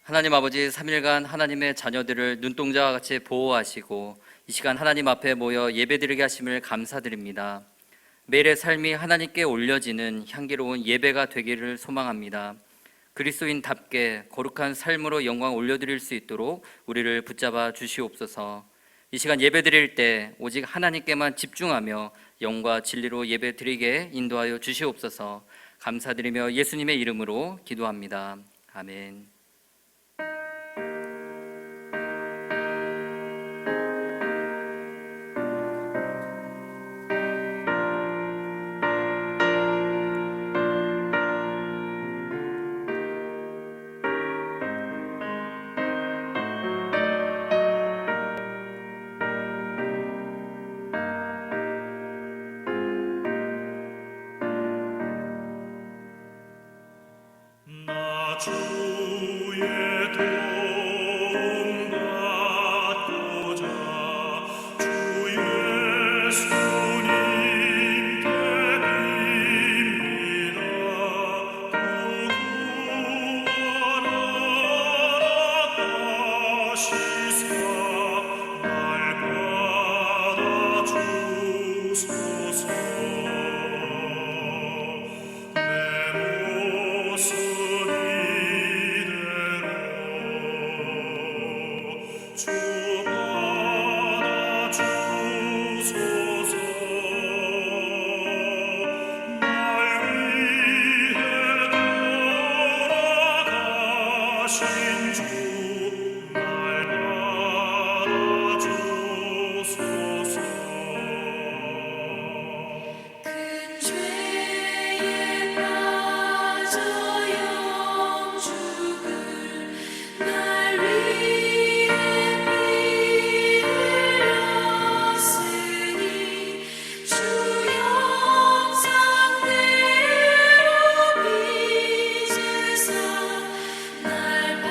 하나님 아버지, 3일간 하나님의 자녀들을 눈동자와 같이 보호하시고 이 시간 하나님 앞에 모여 예배드리게 하심을 감사드립니다. 매일의 삶이 하나님께 올려지는 향기로운 예배가 되기를 소망합니다. 그리스도인답게 거룩한 삶으로 영광 올려드릴 수 있도록 우리를 붙잡아 주시옵소서. 이 시간 예배드릴 때 오직 하나님께만 집중하며 영과 진리로 예배드리게 인도하여 주시옵소서. 감사드리며 예수님의 이름으로 기도합니다. 아멘. 나 주의 도움 받고자 주 예수님께 빕니다. 구원하라 하시사 날 받아주소서. 내 모습 이대로 주 받아주소서. 날 위해 돌아가신 주 날 받아주소서. 큰 죄에 빠져 영죽을 날 위해 피 흘렸으니 주 형상대로 빚으사 날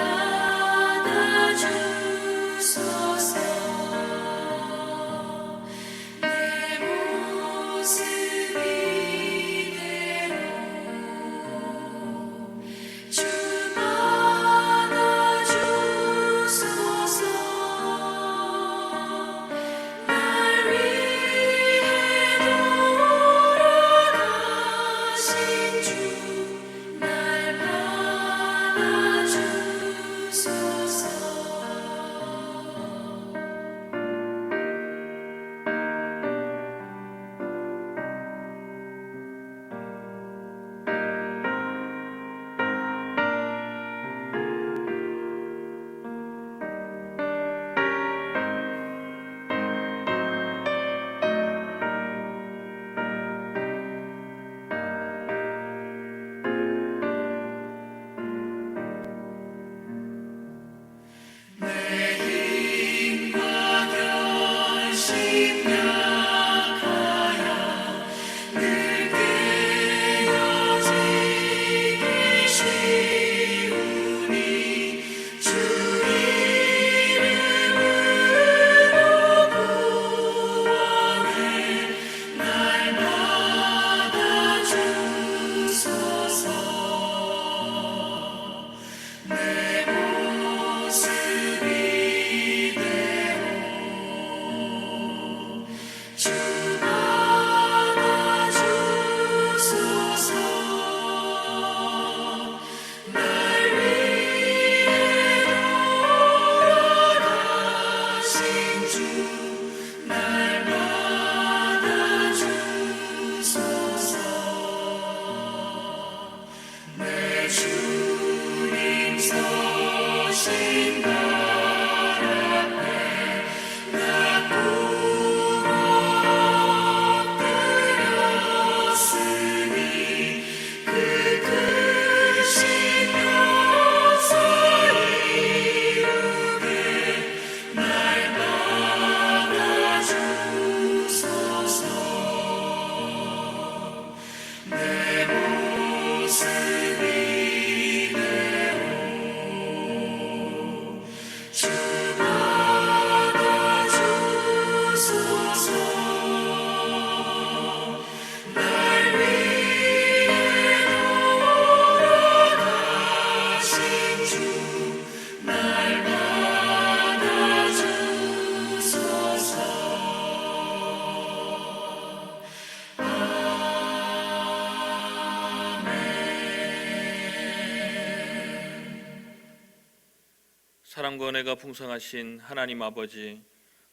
사랑과 은혜가 풍성하신 하나님 아버지,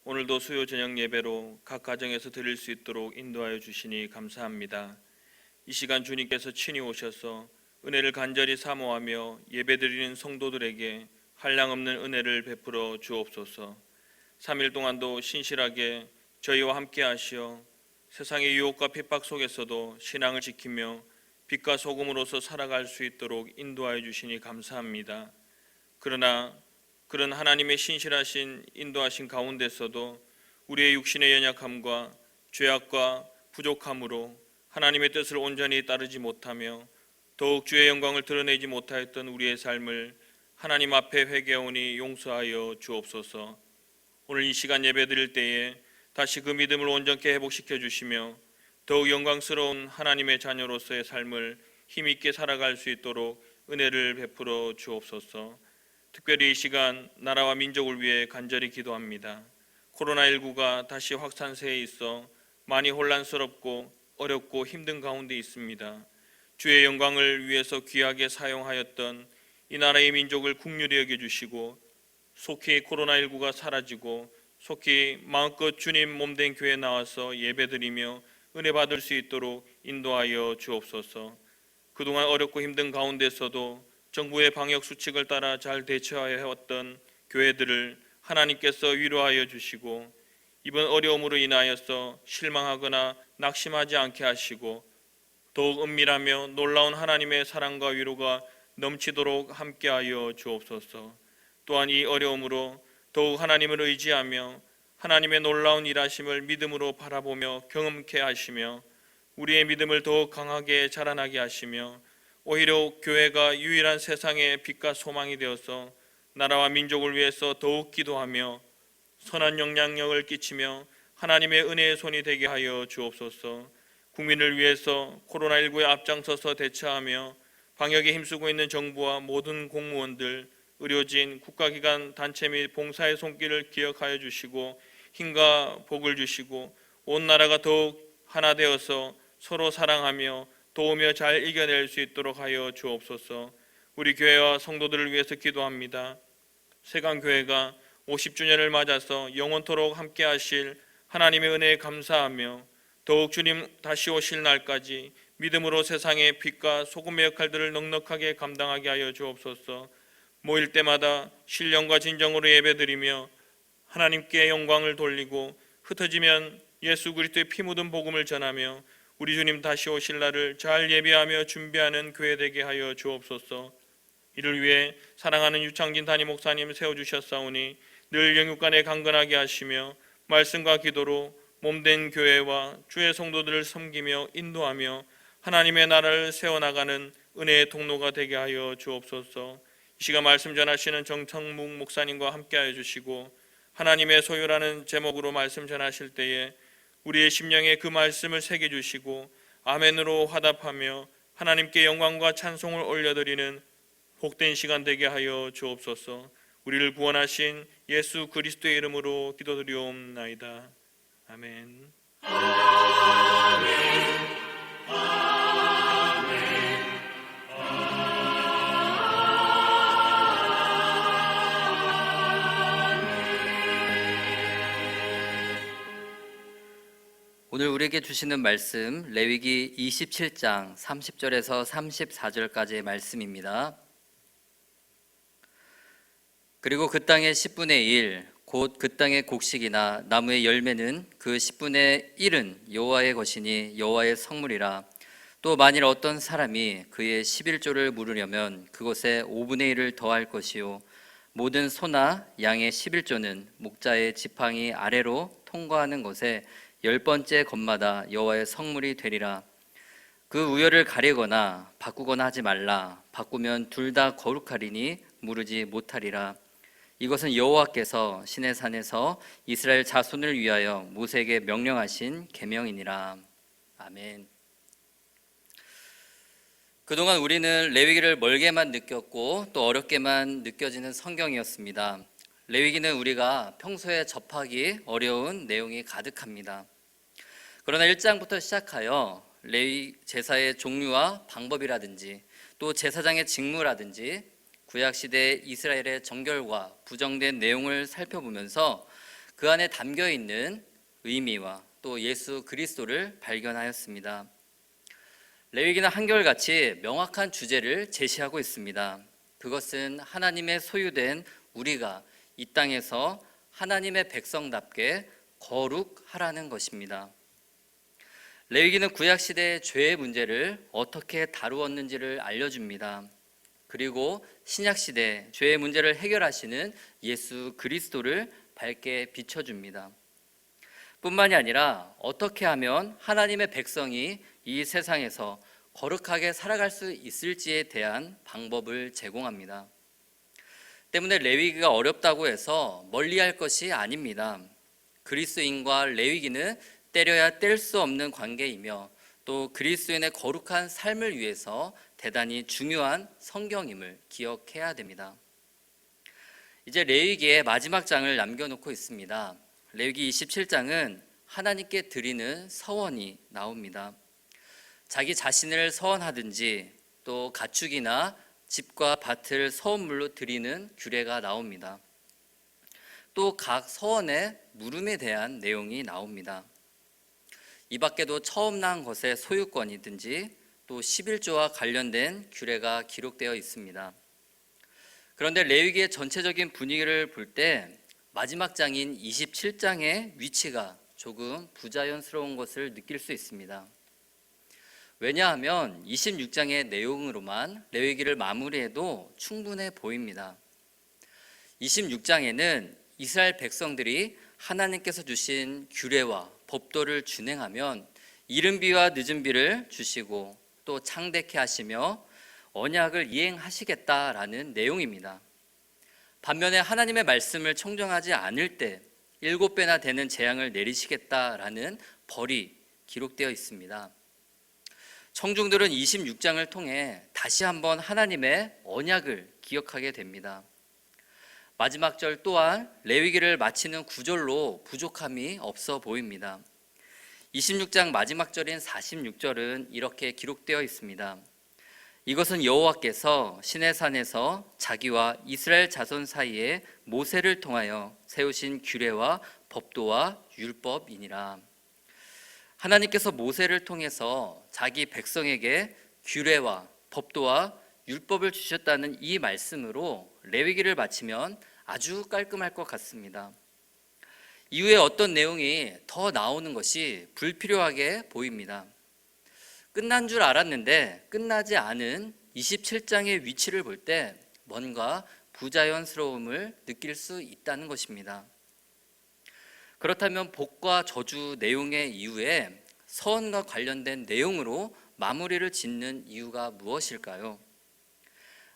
오늘도 수요 저녁 예배로 각 가정에서 드릴 수 있도록 인도하여 주시니 감사합니다. 이 시간 주님께서 친히 오셔서 은혜를 간절히 사모하며 예배드리는 성도들에게 한량없는 은혜를 베풀어 주옵소서. 3일 동안도 신실하게 저희와 함께 하시어 세상의 유혹과 핍박 속에서도 신앙을 지키며 빛과 소금으로서 살아갈 수 있도록 인도하여 주시니 감사합니다. 그러나 그런 하나님의 신실하신 인도하신 가운데서도 우리의 육신의 연약함과 죄악과 부족함으로 하나님의 뜻을 온전히 따르지 못하며 더욱 주의 영광을 드러내지 못하였던 우리의 삶을 하나님 앞에 회개하오니 용서하여 주옵소서. 오늘 이 시간 예배드릴 때에 다시 그 믿음을 온전케 회복시켜 주시며 더욱 영광스러운 하나님의 자녀로서의 삶을 힘있게 살아갈 수 있도록 은혜를 베풀어 주옵소서. 특별히 이 시간 나라와 민족을 위해 간절히 기도합니다. 코로나19가 다시 확산세에 있어 많이 혼란스럽고 어렵고 힘든 가운데 있습니다. 주의 영광을 위해서 귀하게 사용하였던 이 나라의 민족을 긍휼히 여겨주시고 속히 코로나19가 사라지고 속히 마음껏 주님 몸된 교회에 나와서 예배드리며 은혜 받을 수 있도록 인도하여 주옵소서. 그동안 어렵고 힘든 가운데서도 정부의 방역 수칙을 따라 잘 대처하여 해왔던 교회들을 하나님께서 위로하여 주시고 이번 어려움으로 인하여서 실망하거나 낙심하지 않게 하시고 더욱 은밀하며 놀라운 하나님의 사랑과 위로가 넘치도록 함께하여 주옵소서. 또한 이 어려움으로 더욱 하나님을 의지하며 하나님의 놀라운 일하심을 믿음으로 바라보며 경험케 하시며 우리의 믿음을 더욱 강하게 자라나게 하시며 오히려 교회가 유일한 세상의 빛과 소망이 되어서 나라와 민족을 위해서 더욱 기도하며 선한 영향력을 끼치며 하나님의 은혜의 손이 되게 하여 주옵소서. 국민을 위해서 코로나19에 앞장서서 대처하며 방역에 힘쓰고 있는 정부와 모든 공무원들, 의료진, 국가기관, 단체 및 봉사의 손길을 기억하여 주시고 힘과 복을 주시고 온 나라가 더욱 하나 되어서 서로 사랑하며 도우며 잘 이겨낼 수 있도록 하여 주옵소서. 우리 교회와 성도들을 위해서 기도합니다. 세강교회가 50주년을 맞아서 영원토록 함께 하실 하나님의 은혜에 감사하며 더욱 주님 다시 오실 날까지 믿음으로 세상의 빛과 소금의 역할들을 넉넉하게 감당하게 하여 주옵소서. 모일 때마다 신령과 진정으로 예배드리며 하나님께 영광을 돌리고 흩어지면 예수 그리스도의 피 묻은 복음을 전하며 우리 주님 다시 오실 날을 잘 예비하며 준비하는 교회 되게 하여 주옵소서. 이를 위해 사랑하는 유창진 담임 목사님 세워주셨사오니 늘 영육간에 강건하게 하시며 말씀과 기도로 몸된 교회와 주의 성도들을 섬기며 인도하며 하나님의 나라를 세워나가는 은혜의 통로가 되게 하여 주옵소서. 이 시간 말씀 전하시는 정성묵 목사님과 함께하여 주시고 하나님의 소유라는 제목으로 말씀 전하실 때에 우리의 심령에 그 말씀을 새겨주시고 아멘으로 화답하며 하나님께 영광과 찬송을 올려드리는 복된 시간 되게 하여 주옵소서. 우리를 구원하신 예수 그리스도의 이름으로 기도드리옵나이다. 아멘. 오늘 우리에게 주시는 말씀 레위기 27장 30절에서 34절까지의 말씀입니다. 그리고 그 땅의 10분의 1 곧 그 땅의 곡식이나 나무의 열매는 그 10분의 1은 여호와의 것이니 여호와의 성물이라. 또 만일 어떤 사람이 그의 11조를 물으려면 그것에 5분의 1을 더할 것이요 모든 소나 양의 11조는 목자의 지팡이 아래로 통과하는 것에 10번째 것마다 여호와의 성물이 되리라. 그 우열을 가리거나 바꾸거나 하지 말라. 바꾸면 둘 다 거룩하리니 무르지 못하리라. 이것은 여호와께서 시내산에서 이스라엘 자손을 위하여 모세에게 명령하신 계명이니라. 아멘. 그동안 우리는 레위기를 멀게만 느꼈고 또 어렵게만 느껴지는 성경이었습니다. 레위기는 우리가 평소에 접하기 어려운 내용이 가득합니다. 그러나 1장부터 시작하여 레위 제사의 종류와 방법이라든지 또 제사장의 직무라든지 구약시대 이스라엘의 정결과 부정된 내용을 살펴보면서 그 안에 담겨 있는 의미와 또 예수 그리스도를 발견하였습니다. 레위기는 한결같이 명확한 주제를 제시하고 있습니다. 그것은 하나님의 소유된 우리가 이 땅에서 하나님의 백성답게 거룩하라는 것입니다. 레위기는 구약시대의 죄의 문제를 어떻게 다루었는지를 알려줍니다. 그리고 신약시대 죄의 문제를 해결하시는 예수 그리스도를 밝게 비춰줍니다. 뿐만이 아니라 어떻게 하면 하나님의 백성이 이 세상에서 거룩하게 살아갈 수 있을지에 대한 방법을 제공합니다. 때문에 레위기가 어렵다고 해서 멀리할 것이 아닙니다. 그리스도인과 레위기는 때려야 뗄 수 없는 관계이며 또 그리스도인의 거룩한 삶을 위해서 대단히 중요한 성경임을 기억해야 됩니다. 이제 레위기의 마지막 장을 남겨놓고 있습니다. 레위기 27장은 하나님께 드리는 서원이 나옵니다. 자기 자신을 서원하든지 또 가축이나 집과 밭을 서원물로 드리는 규례가 나옵니다. 또 각 서원의 물음에 대한 내용이 나옵니다. 이 밖에도 처음 난 것의 소유권이든지 또 11조와 관련된 규례가 기록되어 있습니다. 그런데 레위기의 전체적인 분위기를 볼 때 마지막 장인 27장의 위치가 조금 부자연스러운 것을 느낄 수 있습니다. 왜냐하면 26장의 내용으로만 레위기를 마무리해도 충분해 보입니다. 26장에는 이스라엘 백성들이 하나님께서 주신 규례와 법도를 준행하면 이른 비와 늦은 비를 주시고 또 창대케 하시며 언약을 이행하시겠다라는 내용입니다. 반면에 하나님의 말씀을 청정하지 않을 때 7배나 되는 재앙을 내리시겠다라는 벌이 기록되어 있습니다. 청중들은 26장을 통해 다시 한번 하나님의 언약을 기억하게 됩니다. 마지막 절 또한 레위기를 마치는 구절로 부족함이 없어 보입니다. 26장 마지막 절인 46절은 이렇게 기록되어 있습니다. 이것은 여호와께서 시내산에서 자기와 이스라엘 자손 사이에 모세를 통하여 세우신 규례와 법도와 율법이니라. 하나님께서 모세를 통해서 자기 백성에게 규례와 법도와 율법을 주셨다는 이 말씀으로 레위기를 마치면 아주 깔끔할 것 같습니다. 이후에 어떤 내용이 더 나오는 것이 불필요하게 보입니다. 끝난 줄 알았는데 끝나지 않은 27장의 위치를 볼 때 뭔가 부자연스러움을 느낄 수 있다는 것입니다. 그렇다면 복과 저주 내용의 이후에 서원과 관련된 내용으로 마무리를 짓는 이유가 무엇일까요?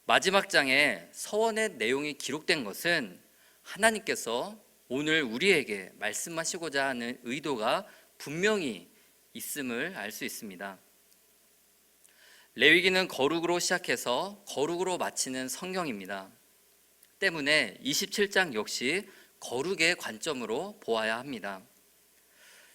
마지막 장에 서원의 내용이 기록된 것은 하나님께서 오늘 우리에게 말씀하시고자 하는 의도가 분명히 있음을 알 수 있습니다. 레위기는 거룩으로 시작해서 거룩으로 마치는 성경입니다. 때문에 27장 역시 거룩의 관점으로 보아야 합니다.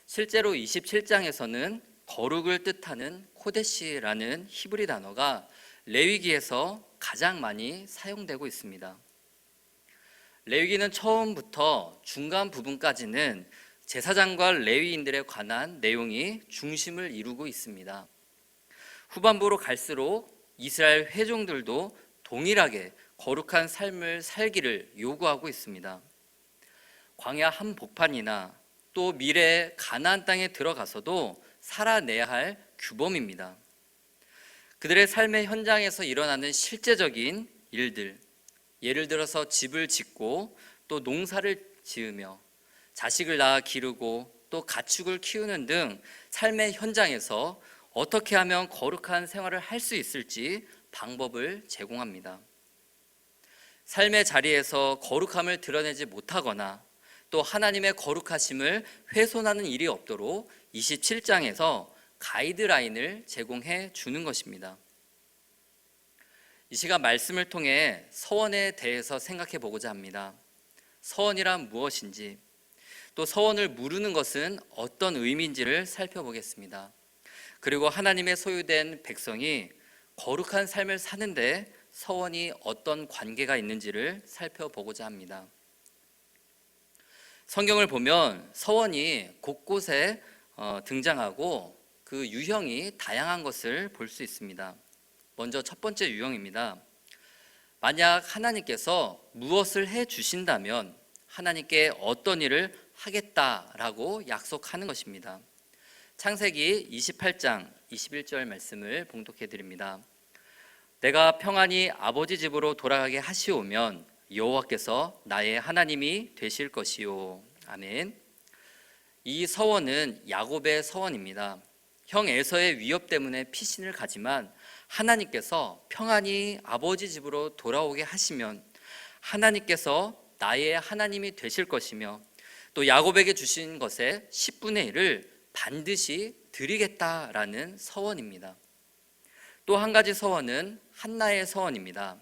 실제로 27장에서는 거룩을 뜻하는 코데시라는 히브리 단어가 레위기에서 가장 많이 사용되고 있습니다. 레위기는 처음부터 중간 부분까지는 제사장과 레위인들에 관한 내용이 중심을 이루고 있습니다. 후반부로 갈수록 이스라엘 회종들도 동일하게 거룩한 삶을 살기를 요구하고 있습니다. 광야 한복판이나 또 미래의 가나안 땅에 들어가서도 살아내야 할 규범입니다. 그들의 삶의 현장에서 일어나는 실제적인 일들, 예를 들어서 집을 짓고 또 농사를 지으며 자식을 낳아 기르고 또 가축을 키우는 등 삶의 현장에서 어떻게 하면 거룩한 생활을 할 수 있을지 방법을 제공합니다. 삶의 자리에서 거룩함을 드러내지 못하거나 또 하나님의 거룩하심을 훼손하는 일이 없도록 27장에서 가이드라인을 제공해 주는 것입니다. 이 시간 말씀을 통해 서원에 대해서 생각해 보고자 합니다. 서원이란 무엇인지, 또 서원을 물으는 것은 어떤 의미인지를 살펴보겠습니다. 그리고 하나님의 소유된 백성이 거룩한 삶을 사는데 서원이 어떤 관계가 있는지를 살펴보고자 합니다. 성경을 보면 서원이 곳곳에 등장하고 그 유형이 다양한 것을 볼 수 있습니다. 먼저 첫 번째 유형입니다. 만약 하나님께서 무엇을 해 주신다면 하나님께 어떤 일을 하겠다라고 약속하는 것입니다. 창세기 28장 21절 말씀을 봉독해 드립니다. 내가 평안히 아버지 집으로 돌아가게 하시오면 여호와께서 나의 하나님이 되실 것이요. 아멘. 이 서원은 야곱의 서원입니다. 형 에서의 위협 때문에 피신을 가지만 하나님께서 평안히 아버지 집으로 돌아오게 하시면 하나님께서 나의 하나님이 되실 것이며 또 야곱에게 주신 것의 10분의 1을 반드시 드리겠다라는 서원입니다. 또 한 가지 서원은 한나의 서원입니다.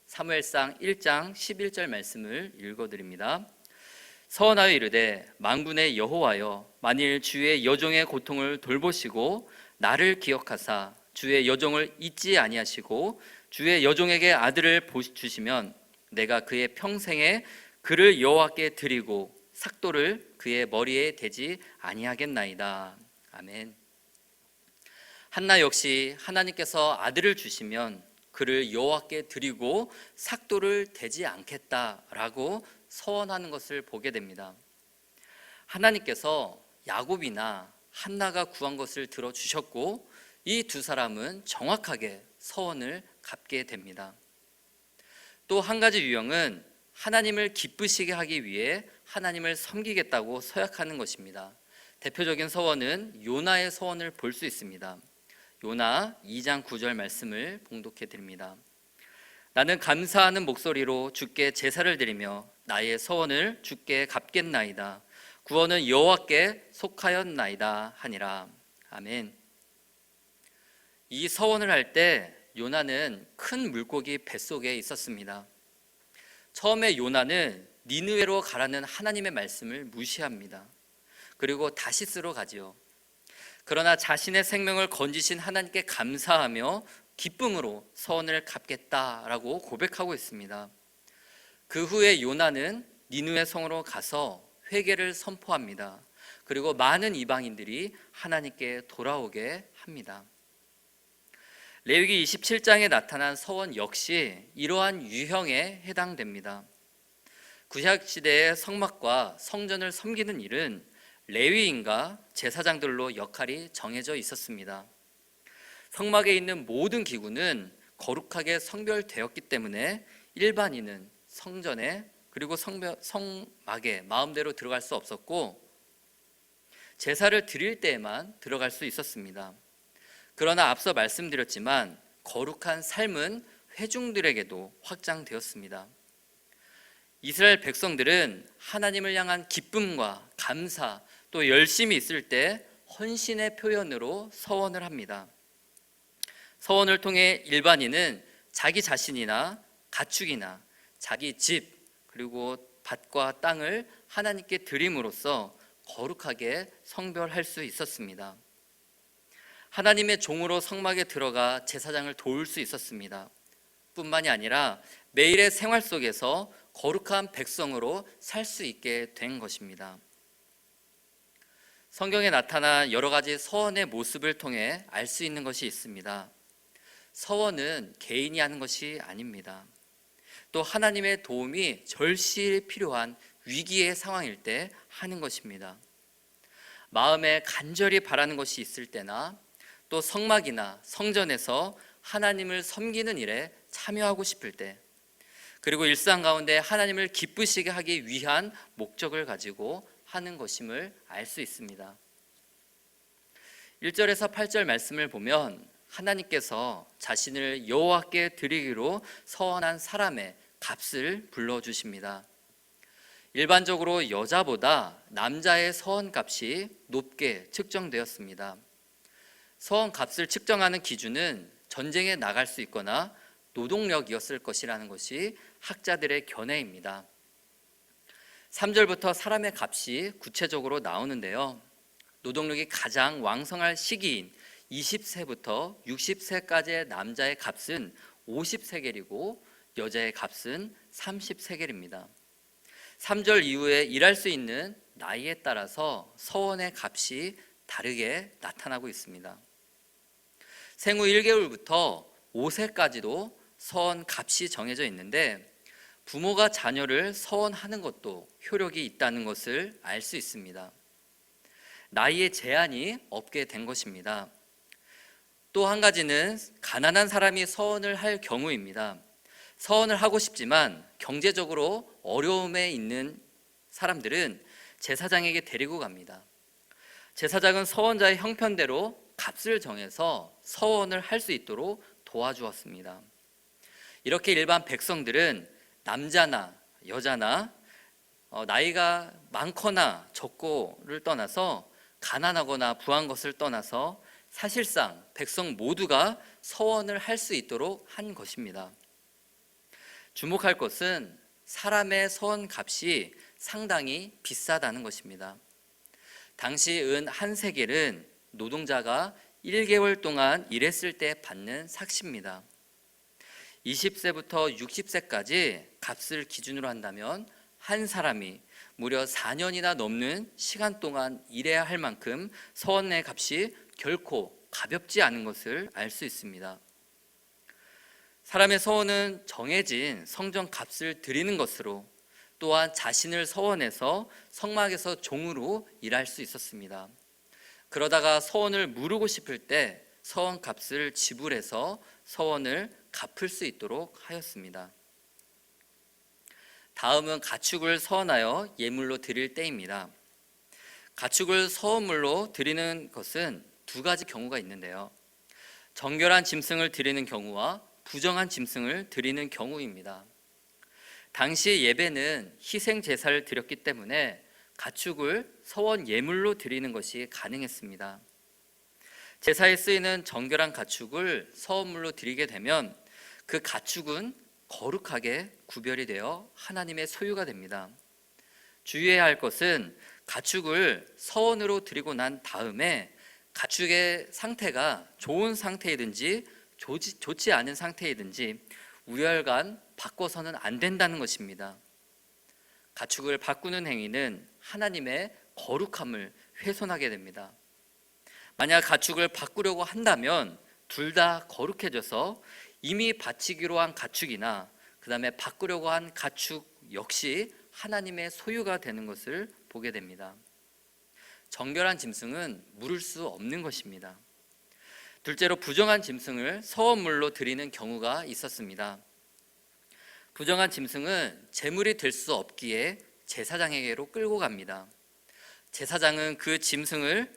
사무엘상 1장 11절 말씀을 읽어드립니다. 서원하여 이르되 만군의 여호와여 만일 주의 여종의 고통을 돌보시고 나를 기억하사 주의 여종을 잊지 아니하시고 주의 여종에게 아들을 주시면 내가 그의 평생에 그를 여호와께 드리고 삭도를 그의 머리에 대지 아니하겠나이다. 아멘. 한나 역시 하나님께서 아들을 주시면 그를 여호와께 드리고 삭도를 대지 않겠다라고 서원하는 것을 보게 됩니다. 하나님께서 야곱이나 한나가 구한 것을 들어주셨고 이 두 사람은 정확하게 서원을 갚게 됩니다. 또 한 가지 유형은 하나님을 기쁘시게 하기 위해 하나님을 섬기겠다고 서약하는 것입니다. 대표적인 서원은 요나의 서원을 볼 수 있습니다. 요나 2장 9절 말씀을 봉독해 드립니다. 나는 감사하는 목소리로 주께 제사를 드리며 나의 서원을 주께 갚겠나이다. 구원은 여호와께 속하였나이다 하니라. 아멘. 이 서원을 할 때 요나는 큰 물고기 뱃속에 있었습니다. 처음에 요나는 니느웨로 가라는 하나님의 말씀을 무시합니다. 그리고 다시스로 가지요. 그러나 자신의 생명을 건지신 하나님께 감사하며 기쁨으로 서원을 갚겠다라고 고백하고 있습니다. 그 후에 요나는 니느웨 성으로 가서 회개를 선포합니다. 그리고 많은 이방인들이 하나님께 돌아오게 합니다. 레위기 27장에 나타난 서원 역시 이러한 유형에 해당됩니다. 구약시대의 성막과 성전을 섬기는 일은 레위인과 제사장들로 역할이 정해져 있었습니다. 성막에 있는 모든 기구는 거룩하게 성별되었기 때문에 일반인은 성전에 그리고 성막에 마음대로 들어갈 수 없었고 제사를 드릴 때에만 들어갈 수 있었습니다. 그러나 앞서 말씀드렸지만 거룩한 삶은 회중들에게도 확장되었습니다. 이스라엘 백성들은 하나님을 향한 기쁨과 감사 또 열심이 있을 때 헌신의 표현으로 서원을 합니다. 서원을 통해 일반인은 자기 자신이나 가축이나 자기 집 그리고 밭과 땅을 하나님께 드림으로써 거룩하게 성별할 수 있었습니다. 하나님의 종으로 성막에 들어가 제사장을 도울 수 있었습니다. 뿐만이 아니라 매일의 생활 속에서 거룩한 백성으로 살 수 있게 된 것입니다. 성경에 나타난 여러 가지 서원의 모습을 통해 알 수 있는 것이 있습니다. 서원은 개인이 하는 것이 아닙니다. 또 하나님의 도움이 절실히 필요한 위기의 상황일 때 하는 것입니다. 마음에 간절히 바라는 것이 있을 때나 또 성막이나 성전에서 하나님을 섬기는 일에 참여하고 싶을 때 그리고 일상 가운데 하나님을 기쁘시게 하기 위한 목적을 가지고 하는 것임을 알 수 있습니다. 1절에서 8절 말씀을 보면 하나님께서 자신을 여호와께 드리기로 서원한 사람의 값을 불러주십니다. 일반적으로 여자보다 남자의 서원 값이 높게 측정되었습니다. 서원 값을 측정하는 기준은 전쟁에 나갈 수 있거나 노동력이었을 것이라는 것이 학자들의 견해입니다. 3절부터 사람의 값이 구체적으로 나오는데요. 노동력이 가장 왕성할 시기인 20세부터 60세까지의 남자의 값은 50세겔이고 여자의 값은 30세겔입니다. 3절 이후에 일할 수 있는 나이에 따라서 서원의 값이 다르게 나타나고 있습니다. 생후 1개월부터 5세까지도 서원 값이 정해져 있는데 부모가 자녀를 서원하는 것도 효력이 있다는 것을 알 수 있습니다. 나이에 제한이 없게 된 것입니다. 또 한 가지는 가난한 사람이 서원을 할 경우입니다. 서원을 하고 싶지만 경제적으로 어려움에 있는 사람들은 제사장에게 데리고 갑니다. 제사장은 서원자의 형편대로 값을 정해서 서원을 할 수 있도록 도와주었습니다. 이렇게 일반 백성들은 남자나 여자나 나이가 많거나 적고를 떠나서 가난하거나 부한 것을 떠나서 사실상 백성 모두가 서원을 할 수 있도록 한 것입니다. 주목할 것은 사람의 서원 값이 상당히 비싸다는 것입니다. 당시 은 한 세겔은 노동자가 1개월 동안 일했을 때 받는 삭시입니다. 20세부터 60세까지 값을 기준으로 한다면 한 사람이 무려 4년이나 넘는 시간 동안 일해야 할 만큼 서원의 값이 결코 가볍지 않은 것을 알 수 있습니다. 사람의 서원은 정해진 성전 값을 드리는 것으로 또한 자신을 서원해서 성막에서 종으로 일할 수 있었습니다. 그러다가 서원을 무르고 싶을 때 서원 값을 지불해서 서원을 갚을 수 있도록 하였습니다. 다음은 가축을 서원하여 예물로 드릴 때입니다. 가축을 서원물로 드리는 것은 두 가지 경우가 있는데요. 정결한 짐승을 드리는 경우와 부정한 짐승을 드리는 경우입니다. 당시 예배는 희생 제사를 드렸기 때문에 가축을 서원 예물로 드리는 것이 가능했습니다. 제사에 쓰이는 정결한 가축을 서원물로 드리게 되면 그 가축은 거룩하게 구별이 되어 하나님의 소유가 됩니다. 주의해야 할 것은 가축을 서원으로 드리고 난 다음에 가축의 상태가 좋은 상태이든지 좋지 않은 상태이든지 우열간 바꿔서는 안 된다는 것입니다. 가축을 바꾸는 행위는 하나님의 거룩함을 훼손하게 됩니다. 만약 가축을 바꾸려고 한다면 둘 다 거룩해져서 이미 바치기로 한 가축이나 그 다음에 바꾸려고 한 가축 역시 하나님의 소유가 되는 것을 보게 됩니다. 정결한 짐승은 물을 수 없는 것입니다. 둘째로 부정한 짐승을 서원물로 드리는 경우가 있었습니다. 부정한 짐승은 제물이 될 수 없기에 제사장에게로 끌고 갑니다. 제사장은 그 짐승을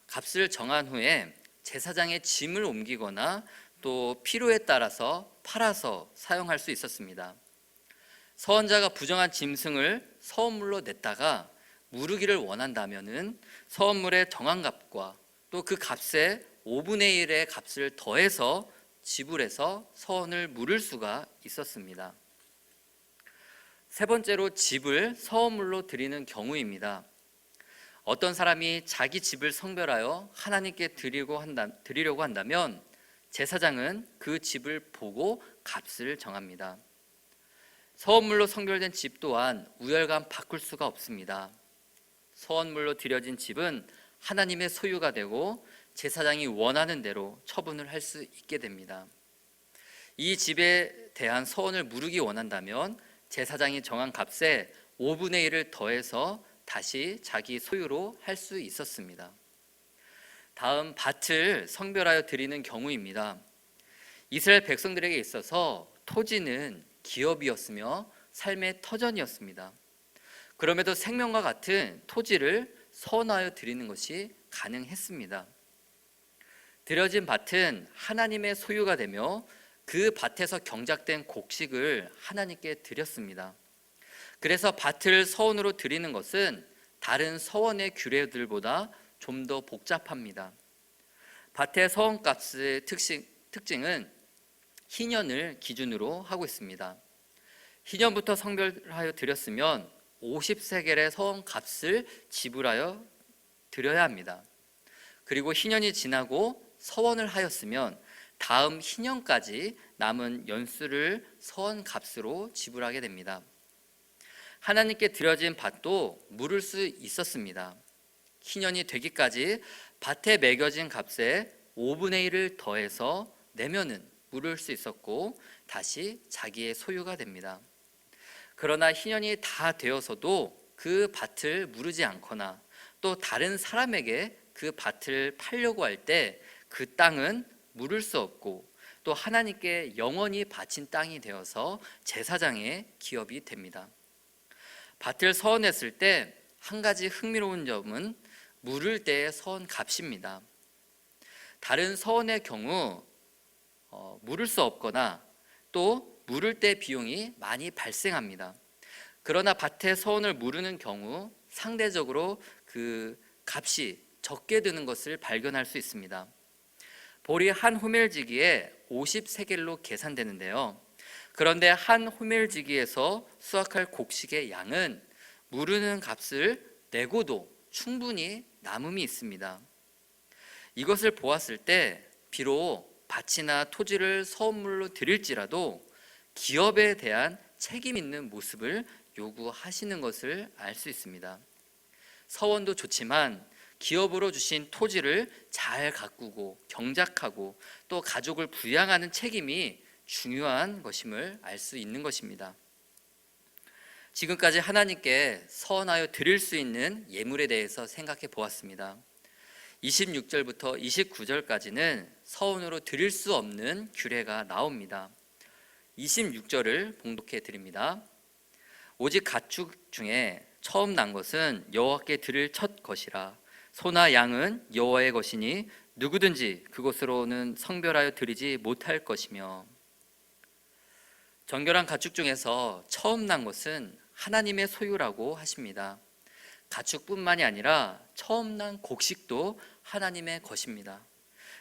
값을 정한 후에 제사장의 짐을 옮기거나 또 필요에 따라서 팔아서 사용할 수 있었습니다. 서원자가 부정한 짐승을 서원물로 냈다가 무르기를 원한다면은 서원물의 정한 값과 또 그 값에 5분의 1의 값을 더해서 지불해서 서원을 물을 수가 있었습니다. 세 번째로 집을 서원물로 드리는 경우입니다. 어떤 사람이 자기 집을 성별하여 하나님께 드리려고 한다면 제사장은 그 집을 보고 값을 정합니다. 서원물로 성별된 집 또한 우열간 바꿀 수가 없습니다. 서원물로 드려진 집은 하나님의 소유가 되고 제사장이 원하는 대로 처분을 할 수 있게 됩니다. 이 집에 대한 서원을 무르기 원한다면 제사장이 정한 값에 5분의 1을 더해서 다시 자기 소유로 할 수 있었습니다. 다음 밭을 성별하여 드리는 경우입니다. 이스라엘 백성들에게 있어서 토지는 기업이었으며 삶의 터전이었습니다. 그럼에도 생명과 같은 토지를 서원하여 드리는 것이 가능했습니다. 드려진 밭은 하나님의 소유가 되며 그 밭에서 경작된 곡식을 하나님께 드렸습니다. 그래서 밭을 서원으로 드리는 것은 다른 서원의 규례들보다 좀 더 복잡합니다. 밭의 서원값의 특징은 희년을 기준으로 하고 있습니다. 희년부터 성별하여 드렸으면 50세겔의 서원값을 지불하여 드려야 합니다. 그리고 희년이 지나고 서원을 하였으면 다음 희년까지 남은 연수를 서원 값으로 지불하게 됩니다. 하나님께 드려진 밭도 물을 수 있었습니다. 희년이 되기까지 밭에 매겨진 값에 5분의 1을 더해서 내면은 물을 수 있었고 다시 자기의 소유가 됩니다. 그러나 희년이 다 되어서도 그 밭을 무르지 않거나 또 다른 사람에게 그 밭을 팔려고 할 때 그 땅은 물을 수 없고 또 하나님께 영원히 바친 땅이 되어서 제사장의 기업이 됩니다. 밭을 서원했을 때 한 가지 흥미로운 점은 물을 때의 서원 값입니다. 다른 서원의 경우 물을 수 없거나 또 물을 때 비용이 많이 발생합니다. 그러나 밭에 서원을 무르는 경우 상대적으로 그 값이 적게 드는 것을 발견할 수 있습니다. 보리 한 호멜지기에 50세겔로 계산되는데요. 그런데 한 호멜지기에서 수확할 곡식의 양은 무르는 값을 내고도 충분히 남음이 있습니다. 이것을 보았을 때 비록 밭이나 토지를 서원물로 드릴지라도 기업에 대한 책임 있는 모습을 요구하시는 것을 알 수 있습니다. 서원도 좋지만 기업으로 주신 토지를 잘 가꾸고 경작하고 또 가족을 부양하는 책임이 중요한 것임을 알 수 있는 것입니다. 지금까지 하나님께 서원하여 드릴 수 있는 예물에 대해서 생각해 보았습니다. 26절부터 29절까지는 서원으로 드릴 수 없는 규례가 나옵니다. 26절을 봉독해 드립니다. 오직 가축 중에 처음 난 것은 여호와께 드릴 첫 것이라. 소나 양은 여호와의 것이니 누구든지 그곳으로는 성별하여 드리지 못할 것이며. 정결한 가축 중에서 처음 난 것은 하나님의 소유라고 하십니다. 가축뿐만이 아니라 처음 난 곡식도 하나님의 것입니다.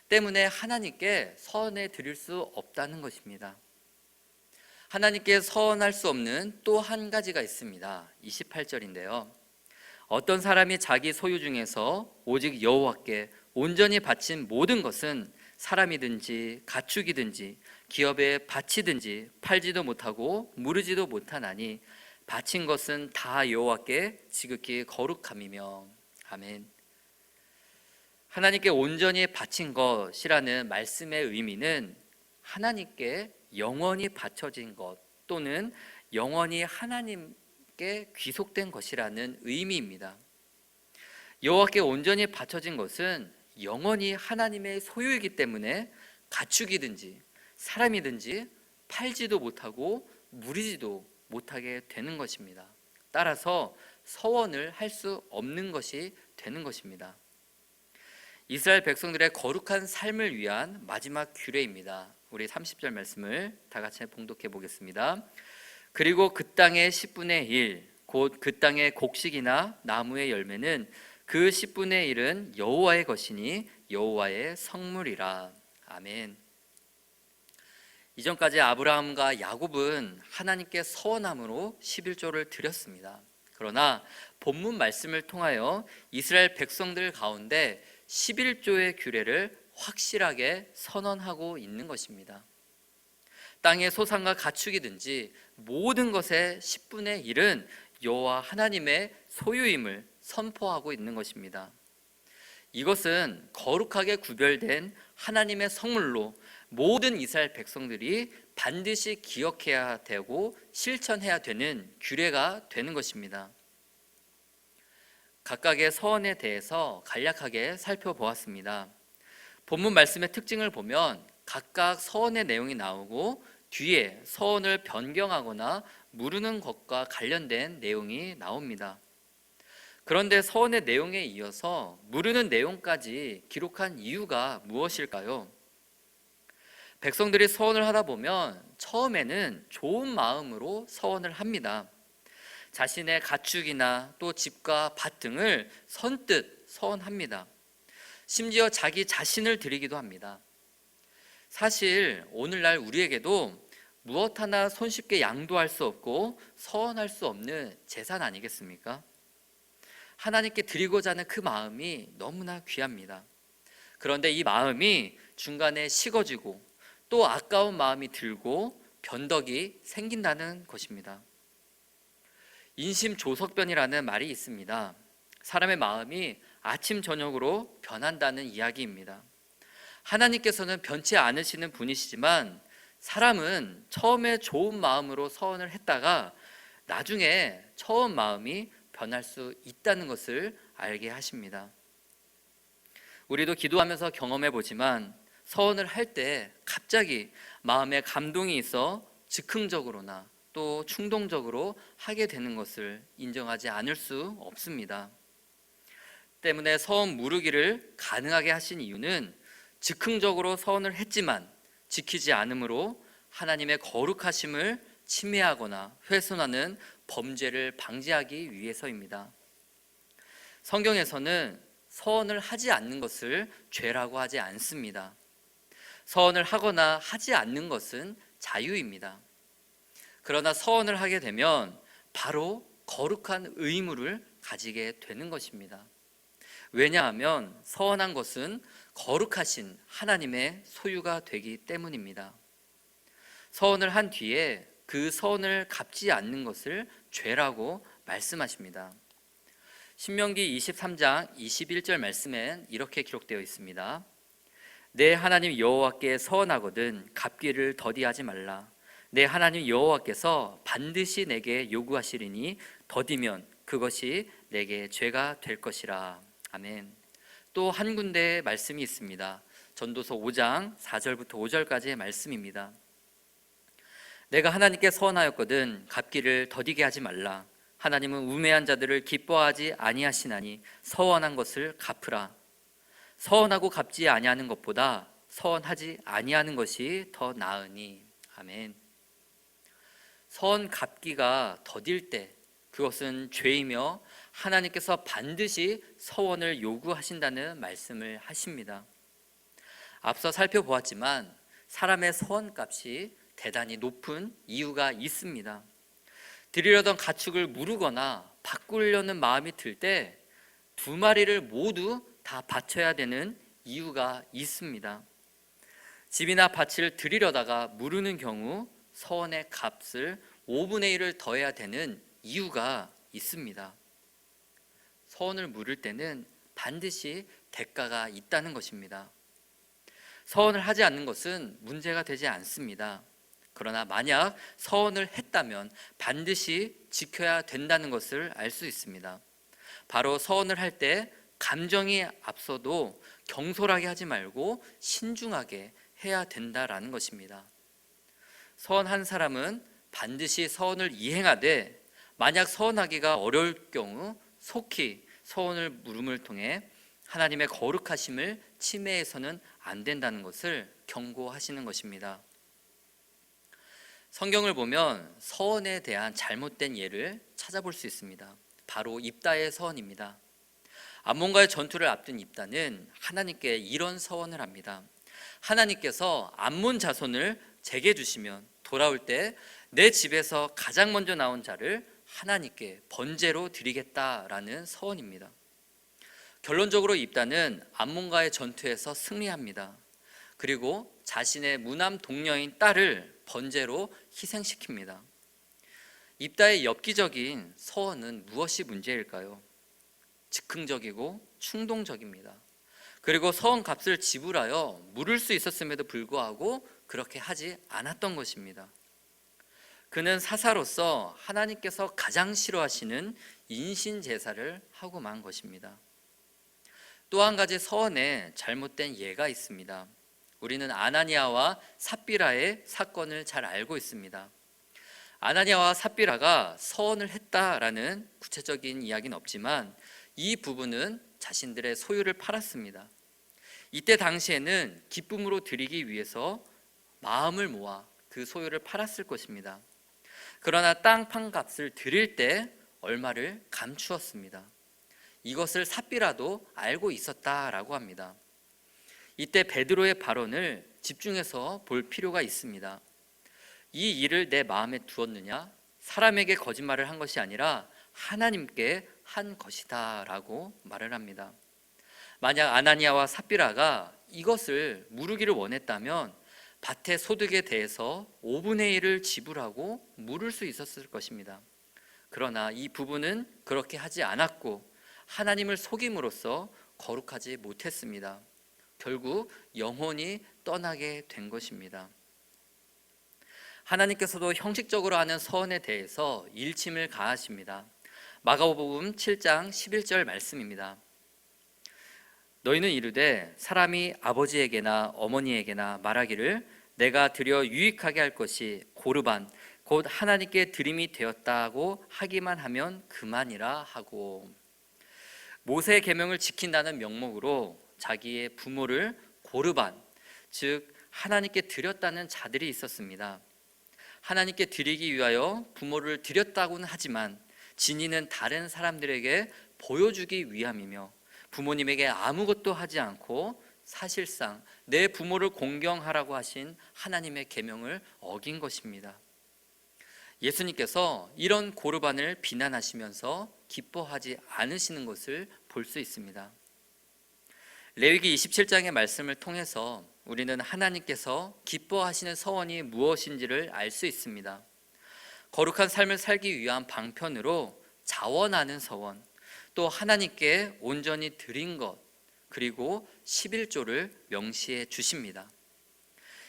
때문에 하나님께 서원해 드릴 수 없다는 것입니다. 하나님께 서원할 수 없는 또 한 가지가 있습니다. 28절인데요. 어떤 사람이 자기 소유 중에서 오직 여호와께 온전히 바친 모든 것은 사람이든지 가축이든지 기업에 바치든지 팔지도 못하고 무르지도 못하나니 바친 것은 다 여호와께 지극히 거룩함이며. 아멘. 하나님께 온전히 바친 것이라는 말씀의 의미는 하나님께 영원히 바쳐진 것 또는 영원히 하나님께 귀속된 것이라는 의미입니다. 여호와께 온전히 바쳐진 것은 영원히 하나님의 소유이기 때문에 가축이든지 사람이든지 팔지도 못하고 무르지도 못하게 되는 것입니다. 따라서 서원을 할 수 없는 것이 되는 것입니다. 이스라엘 백성들의 거룩한 삶을 위한 마지막 규례입니다. 우리 30절 말씀을 다 같이 봉독해 보겠습니다. 그리고 그 땅의 10분의 1 곧 그 땅의 곡식이나 나무의 열매는 그 10분의 1은 여호와의 것이니 여호와의 성물이라. 아멘. 이전까지 아브라함과 야곱은 하나님께 서원함으로 11조를 드렸습니다. 그러나 본문 말씀을 통하여 이스라엘 백성들 가운데 11조의 규례를 확실하게 선언하고 있는 것입니다. 땅의 소산과 가축이든지 모든 것의 10분의 1은 여호와 하나님의 소유임을 선포하고 있는 것입니다. 이것은 거룩하게 구별된 하나님의 성물로 모든 이스라엘 백성들이 반드시 기억해야 되고 실천해야 되는 규례가 되는 것입니다. 각각의 서원에 대해서 간략하게 살펴보았습니다. 본문 말씀의 특징을 보면 각각 서원의 내용이 나오고 뒤에 서원을 변경하거나 무르는 것과 관련된 내용이 나옵니다. 그런데 서원의 내용에 이어서 무르는 내용까지 기록한 이유가 무엇일까요? 백성들이 서원을 하다 보면 처음에는 좋은 마음으로 서원을 합니다. 자신의 가축이나 또 집과 밭 등을 선뜻 서원합니다. 심지어 자기 자신을 드리기도 합니다. 사실 오늘날 우리에게도 무엇 하나 손쉽게 양도할 수 없고 서원할 수 없는 재산 아니겠습니까? 하나님께 드리고자 하는 그 마음이 너무나 귀합니다. 그런데 이 마음이 중간에 식어지고 또 아까운 마음이 들고 변덕이 생긴다는 것입니다. 인심조석변이라는 말이 있습니다. 사람의 마음이 아침 저녁으로 변한다는 이야기입니다. 하나님께서는 변치 않으시는 분이시지만 사람은 처음에 좋은 마음으로 서원을 했다가 나중에 처음 마음이 변할 수 있다는 것을 알게 하십니다. 우리도 기도하면서 경험해 보지만 서원을 할 때 갑자기 마음에 감동이 있어 즉흥적으로나 또 충동적으로 하게 되는 것을 인정하지 않을 수 없습니다. 때문에 서원 무르기를 가능하게 하신 이유는 즉흥적으로 서원을 했지만 지키지 않으므로 하나님의 거룩하심을 침해하거나 훼손하는 범죄를 방지하기 위해서입니다. 성경에서는 서원을 하지 않는 것을 죄라고 하지 않습니다. 서원을 하거나 하지 않는 것은 자유입니다. 그러나 서원을 하게 되면 바로 거룩한 의무를 가지게 되는 것입니다. 왜냐하면 서원한 것은 거룩하신 하나님의 소유가 되기 때문입니다. 서원을 한 뒤에 그 서원을 갚지 않는 것을 죄라고 말씀하십니다. 신명기 23장 21절 말씀엔 이렇게 기록되어 있습니다. 내 하나님 여호와께 서원하거든 갚기를 더디하지 말라. 내 하나님 여호와께서 반드시 내게 요구하시리니 더디면 그것이 내게 죄가 될 것이라. 아멘. 또 한 군데의 말씀이 있습니다. 전도서 5장 4절부터 5절까지의 말씀입니다. 내가 하나님께 서원하였거든 갚기를 더디게 하지 말라. 하나님은 우매한 자들을 기뻐하지 아니하시나니 서원한 것을 갚으라. 서원하고 갚지 아니하는 것보다 서원하지 아니하는 것이 더 나으니. 아멘. 서원 갚기가 더딜 때 그것은 죄이며 하나님께서 반드시 서원을 요구하신다는 말씀을 하십니다. 앞서 살펴보았지만 사람의 서원값이 대단히 높은 이유가 있습니다. 드리려던 가축을 무르거나 바꾸려는 마음이 들 때 두 마리를 모두 다 바쳐야 되는 이유가 있습니다. 집이나 밭을 드리려다가 무르는 경우 서원의 값을 5분의 1을 더해야 되는 이유가 있습니다. 서원을 물을 때는 반드시 대가가 있다는 것입니다. 서원을 하지 않는 것은 문제가 되지 않습니다. 그러나 만약 서원을 했다면 반드시 지켜야 된다는 것을 알 수 있습니다. 바로 서원을 할 때 감정이 앞서도 경솔하게 하지 말고 신중하게 해야 된다라는 것입니다. 서원한 사람은 반드시 서원을 이행하되 만약 서원하기가 어려울 경우 속히 서원을 물음을 통해 하나님의 거룩하심을 침해해서는 안 된다는 것을 경고하시는 것입니다. 성경을 보면 서원에 대한 잘못된 예를 찾아볼 수 있습니다. 바로 입다의 서원입니다. 암몬과의 전투를 앞둔 입다는 하나님께 이런 서원을 합니다. 하나님께서 암몬 자손을 제게 주시면 돌아올 때 내 집에서 가장 먼저 나온 자를 하나님께 번제로 드리겠다라는 서원입니다. 결론적으로 입다는 암몬과의 전투에서 승리합니다. 그리고 자신의 무남 동녀인 딸을 번제로 희생시킵니다. 입다의 엽기적인 서원은 무엇이 문제일까요? 즉흥적이고 충동적입니다. 그리고 서원 값을 지불하여 물을 수 있었음에도 불구하고 그렇게 하지 않았던 것입니다. 그는 사사로서 하나님께서 가장 싫어하시는 인신 제사를 하고 만 것입니다. 또 한 가지 서원에 잘못된 예가 있습니다. 우리는 아나니아와 삽비라의 사건을 잘 알고 있습니다. 아나니아와 삽비라가 서원을 했다라는 구체적인 이야기는 없지만 이 부부는 자신들의 소유를 팔았습니다. 이때 당시에는 기쁨으로 드리기 위해서 마음을 모아 그 소유를 팔았을 것입니다. 그러나 땅 판값을 드릴 때 얼마를 감추었습니다. 이것을 삽비라도 알고 있었다라고 합니다. 이때 베드로의 발언을 집중해서 볼 필요가 있습니다. 이 일을 내 마음에 두었느냐? 사람에게 거짓말을 한 것이 아니라 하나님께 한 것이다 라고 말을 합니다. 만약 아나니아와 삽비라가 이것을 무르기를 원했다면 밭의 소득에 대해서 5분의 1을 지불하고 물을 수 있었을 것입니다. 그러나 이 부부는 그렇게 하지 않았고 하나님을 속임으로써 거룩하지 못했습니다. 결국 영혼이 떠나게 된 것입니다. 하나님께서도 형식적으로 하는 서원에 대해서 일침을 가하십니다. 마가복음 7장 11절 말씀입니다. 너희는 이르되 사람이 아버지에게나 어머니에게나 말하기를 내가 드려 유익하게 할 것이 고르반 곧 하나님께 드림이 되었다고 하기만 하면 그만이라 하고, 모세의 계명을 지킨다는 명목으로 자기의 부모를 고르반, 즉 하나님께 드렸다는 자들이 있었습니다. 하나님께 드리기 위하여 부모를 드렸다고는 하지만 진리는 다른 사람들에게 보여주기 위함이며 부모님에게 아무것도 하지 않고 사실상 내 부모를 공경하라고 하신 하나님의 계명을 어긴 것입니다. 예수님께서 이런 고르반을 비난하시면서 기뻐하지 않으시는 것을 볼 수 있습니다. 레위기 27장의 말씀을 통해서 우리는 하나님께서 기뻐하시는 서원이 무엇인지를 알 수 있습니다. 거룩한 삶을 살기 위한 방편으로 자원하는 서원, 또 하나님께 온전히 드린 것, 그리고 11조를 명시해 주십니다.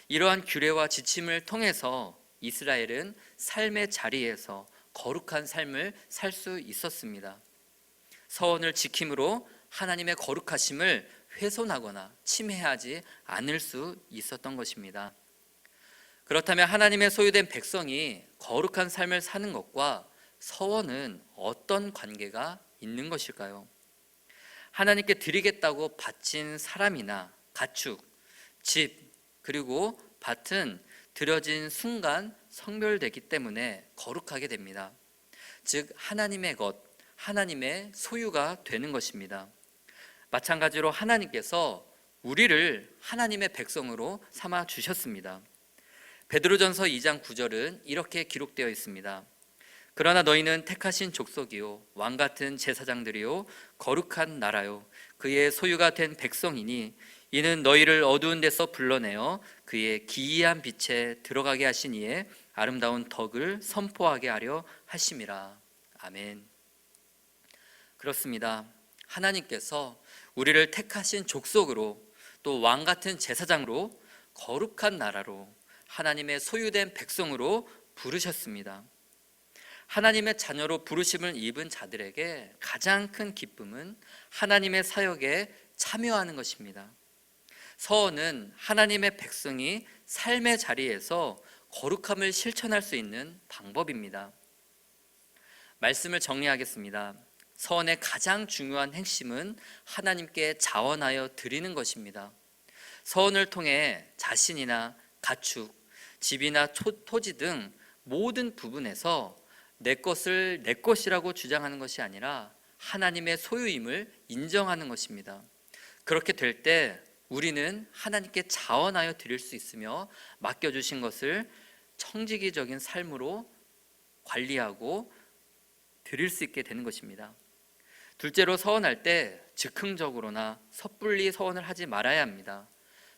이러한 규례와 지침을 통해서 이스라엘은 삶의 자리에서 거룩한 삶을 살 수 있었습니다. 서원을 지킴으로 하나님의 거룩하심을 훼손하거나 침해하지 않을 수 있었던 것입니다. 그렇다면 하나님의 소유된 백성이 거룩한 삶을 사는 것과 서원은 어떤 관계가 있는 것일까요? 하나님께 드리겠다고 바친 사람이나 가축, 집, 그리고 밭은 드려진 순간 성별되기 때문에 거룩하게 됩니다. 즉 하나님의 것, 하나님의 소유가 되는 것입니다. 마찬가지로 하나님께서 우리를 하나님의 백성으로 삼아 주셨습니다. 베드로전서 2장 9절은 이렇게 기록되어 있습니다. 그러나 너희는 택하신 족속이요 왕같은 제사장들이요 거룩한 나라요 그의 소유가 된 백성이니 이는 너희를 어두운 데서 불러내어 그의 기이한 빛에 들어가게 하신 이의 아름다운 덕을 선포하게 하려 하심이라. 아멘. 그렇습니다. 하나님께서 우리를 택하신 족속으로 또 왕같은 제사장으로 거룩한 나라로 하나님의 소유된 백성으로 부르셨습니다. 하나님의 자녀로 부르심을 입은 자들에게 가장 큰 기쁨은 하나님의 사역에 참여하는 것입니다. 서원은 하나님의 백성이 삶의 자리에서 거룩함을 실천할 수 있는 방법입니다. 말씀을 정리하겠습니다. 서원의 가장 중요한 핵심은 하나님께 자원하여 드리는 것입니다. 서원을 통해 자신이나 가축, 집이나 토지 등 모든 부분에서 내 것을 내 것이라고 주장하는 것이 아니라 하나님의 소유임을 인정하는 것입니다. 그렇게 될 때 우리는 하나님께 자원하여 드릴 수 있으며 맡겨주신 것을 청지기적인 삶으로 관리하고 드릴 수 있게 되는 것입니다. 둘째로 서원할 때 즉흥적으로나 섣불리 서원을 하지 말아야 합니다.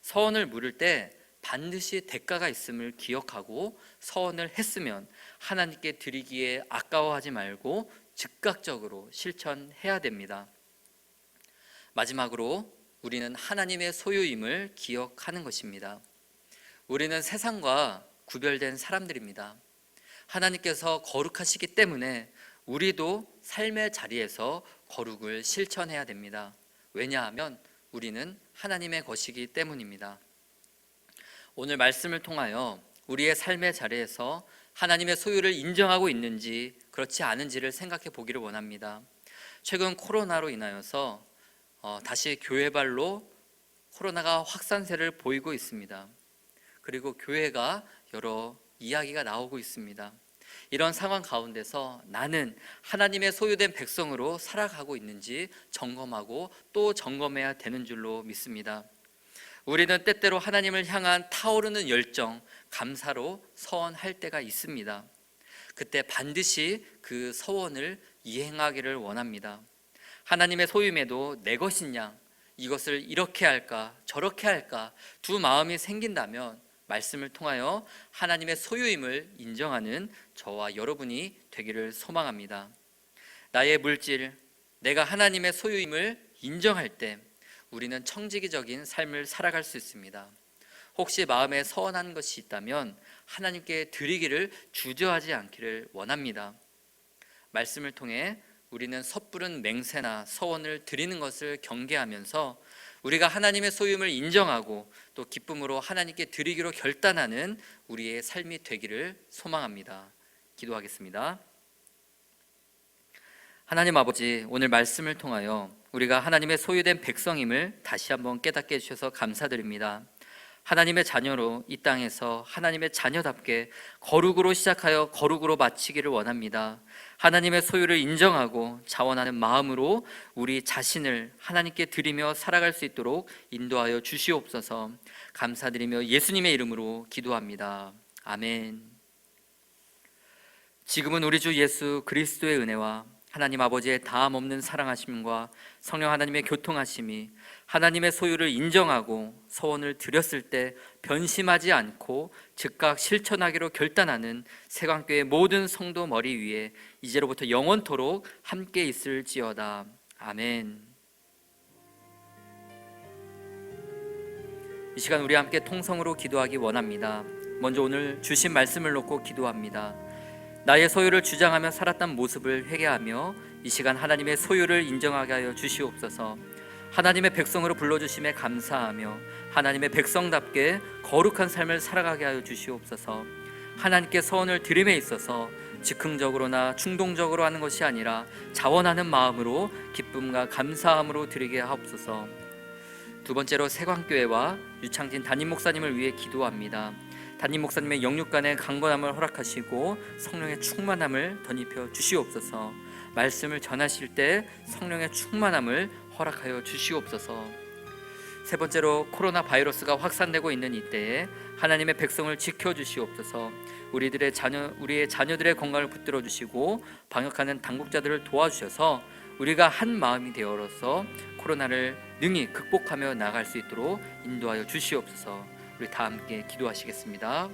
서원을 물을 때 반드시 대가가 있음을 기억하고 서원을 했으면 하나님께 드리기에 아까워하지 말고 즉각적으로 실천해야 됩니다. 마지막으로 우리는 하나님의 소유임을 기억하는 것입니다. 우리는 세상과 구별된 사람들입니다. 하나님께서 거룩하시기 때문에 우리도 삶의 자리에서 거룩을 실천해야 됩니다. 왜냐하면 우리는 하나님의 것이기 때문입니다. 오늘 말씀을 통하여 우리의 삶의 자리에서 하나님의 소유를 인정하고 있는지 그렇지 않은지를 생각해 보기를 원합니다. 최근 코로나로 인하여서 다시 교회발로 코로나가 확산세를 보이고 있습니다. 그리고 교회가 여러 이야기가 나오고 있습니다. 이런 상황 가운데서 나는 하나님의 소유된 백성으로 살아가고 있는지 점검하고 또 점검해야 되는 줄로 믿습니다. 우리는 때때로 하나님을 향한 타오르는 열정, 감사로 서원할 때가 있습니다. 그때 반드시 그 서원을 이행하기를 원합니다. 하나님의 소유임에도 내 것인 양, 이것을 이렇게 할까 저렇게 할까 두 마음이 생긴다면 말씀을 통하여 하나님의 소유임을 인정하는 저와 여러분이 되기를 소망합니다. 나의 물질, 내가 하나님의 소유임을 인정할 때 우리는 청지기적인 삶을 살아갈 수 있습니다. 혹시 마음에 서운한 것이 있다면 하나님께 드리기를 주저하지 않기를 원합니다. 말씀을 통해 우리는 섣부른 맹세나 서원을 드리는 것을 경계하면서 우리가 하나님의 소유임을 인정하고 또 기쁨으로 하나님께 드리기로 결단하는 우리의 삶이 되기를 소망합니다. 기도하겠습니다. 하나님 아버지, 오늘 말씀을 통하여 우리가 하나님의 소유된 백성임을 다시 한번 깨닫게 해주셔서 감사드립니다. 하나님의 자녀로 이 땅에서 하나님의 자녀답게 거룩으로 시작하여 거룩으로 마치기를 원합니다. 하나님의 소유를 인정하고 자원하는 마음으로 우리 자신을 하나님께 드리며 살아갈 수 있도록 인도하여 주시옵소서. 감사드리며 예수님의 이름으로 기도합니다. 아멘. 지금은 우리 주 예수 그리스도의 은혜와 하나님 아버지의 다함 없는 사랑하심과 성령 하나님의 교통하심이 하나님의 소유를 인정하고 서원을 드렸을 때 변심하지 않고 즉각 실천하기로 결단하는 세광교회 모든 성도 머리 위에 이제로부터 영원토록 함께 있을지어다. 아멘. 이 시간 우리 함께 통성으로 기도하기 원합니다. 먼저 오늘 주신 말씀을 놓고 기도합니다. 나의 소유를 주장하며 살았던 모습을 회개하며 이 시간 하나님의 소유를 인정하게 하여 주시옵소서. 하나님의 백성으로 불러주심에 감사하며 하나님의 백성답게 거룩한 삶을 살아가게 하여 주시옵소서. 하나님께 서원을 드림에 있어서 즉흥적으로나 충동적으로 하는 것이 아니라 자원하는 마음으로 기쁨과 감사함으로 드리게 하옵소서. 두 번째로 세광교회와 유창진 담임 목사님을 위해 기도합니다. 담임 목사님의 영육간의 강건함을 허락하시고 성령의 충만함을 덧입혀 주시옵소서. 말씀을 전하실 때 성령의 충만함을 허락하여 주시옵소서. 세 번째로 코로나 바이러스가 확산되고 있는 이때에 하나님의 백성을 지켜주시옵소서. 우리의 자녀들의 건강을 붙들어 주시고 방역하는 당국자들을 도와주셔서 우리가 한 마음이 되어서 코로나를 능히 극복하며 나아갈 수 있도록 인도하여 주시옵소서. 우리 다 함께 기도하시겠습니다.